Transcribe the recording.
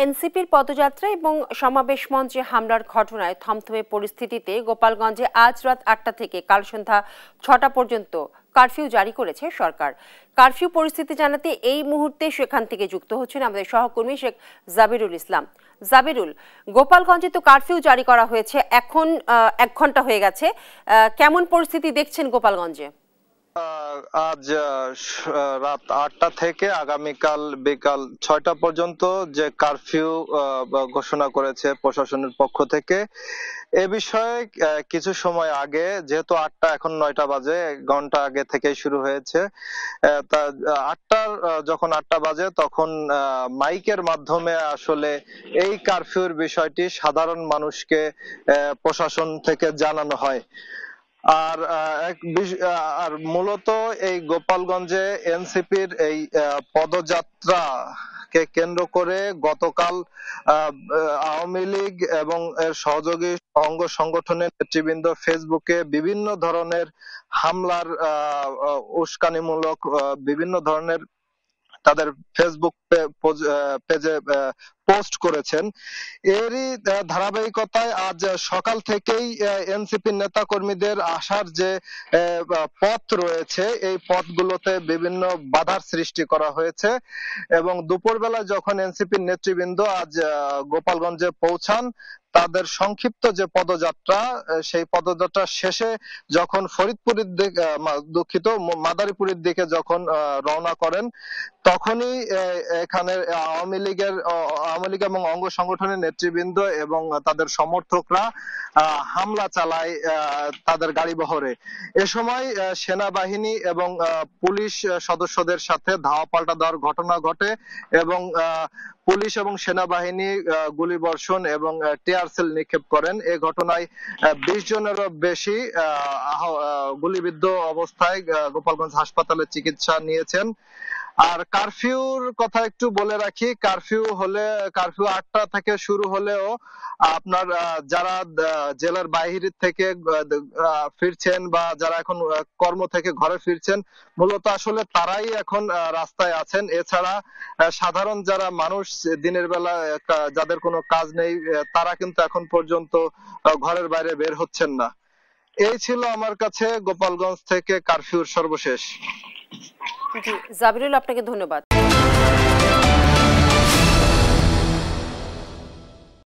এনসিপির পদযাত্রা এবং সমাবেশ মঞ্চে হামলার ঘটনায় থমথমে পরিস্থিতিতে গোপালগঞ্জে আজ রাত ৮টা থেকে কাল সন্ধ্যা ৬টা পর্যন্ত কারফিউ জারি করেছে সরকার। কারফিউ পরিস্থিতি জানাতে এই মুহূর্তে সেখান থেকে যুক্ত হচ্ছেন আমাদের সহকর্মী শেখ জাবিরুল ইসলাম। জাবিরুল, গোপালগঞ্জে তো কারফিউ জারি করা হয়েছে, এখন ১ ঘন্টা হয়ে গেছে, কেমন পরিস্থিতি দেখছেন গোপালগঞ্জে? আজ রাত ৮টা থেকে আগামীকাল বিকাল ৬টা পর্যন্ত যে কারফিউ ঘোষণা করেছে প্রশাসনের পক্ষ থেকে, এ বিষয়ে কিছু সময় আগে, যেহেতু ৮টা এখন ৯টা বাজে, ১ ঘন্টা আগে থেকেই শুরু হয়েছে। তা যখন ৮টা বাজে তখন মাইকের মাধ্যমে আসলে এই কারফিউর বিষয়টি সাধারণ মানুষকে প্রশাসন থেকে জানানো হয়। আর মূলত এই গোপালগঞ্জে এনসিপির এই পদযাত্রা কে কেন্দ্র করে গতকাল আওয়ামী লীগ এবং এর সহযোগী অঙ্গ সংগঠনের নেতৃবৃন্দ ফেসবুকে বিভিন্ন ধরনের হামলার উস্কানিমূলক বিভিন্ন ধরনের তাদের ফেসবুক পেজে পোস্ট করেছেন। এরই ধারাবাহিকতায় আজ সকাল থেকেই এনসিপি নেতা কর্মীদের আসার যে পথ রয়েছে, এই পথগুলোতে বিভিন্ন বাধার সৃষ্টি করা হয়েছে এবং দুপুরবেলা যখন এনসিপির নেতৃবৃন্দ আজ গোপালগঞ্জে পৌঁছান, তাদের সংক্ষিপ্ত যে পদযাত্রা, সেই পদযাত্রা শেষে যখন ফরিদপুরের দিকে দুঃখিত মাদারীপুরের দিকে যখন রওনা করেন, তখনই এখানে আওয়ামী লীগ এবং অঙ্গ সংগঠনের নেতৃবৃন্দ এবং তাদের সমর্থকরা হামলা চালায় তাদের গাড়ি বহরে। এ সময় সেনাবাহিনী এবং পুলিশ সদস্যদের সাথে ধাওয়া পাল্টা দেওয়ার ঘটনা ঘটে এবং পুলিশ এবং সেনাবাহিনী গুলিবর্ষণ এবং টিয়ার সেল নিক্ষেপ করেন। এ ঘটনায় 20 জনেরও বেশি গুলিবিদ্ধ অবস্থায় গোপালগঞ্জ হাসপাতালে চিকিৎসা নিয়েছেন। আর কারফিউর কথা একটু বলে রাখি, কারফিউ ৮টা থেকে শুরু হলেও আপনার যারা জেলার বাইরে থেকে ফিরছেন বা যারা এখন কর্ম থেকে ঘরে ফিরছেন, মূলত আসলে তারাই এখন রাস্তায় আছেন। এছাড়া সাধারণ যারা মানুষ দিনের বেলা যাদের কোনো কাজ নেই, তারা কিন্তু এখন পর্যন্ত ঘরের বাইরে বের হচ্ছেন না। এই ছিল আমার কাছে গোপালগঞ্জ থেকে কারফিউর সর্বশেষ। জি জাবিরুল, আপনাকে ধন্যবাদ।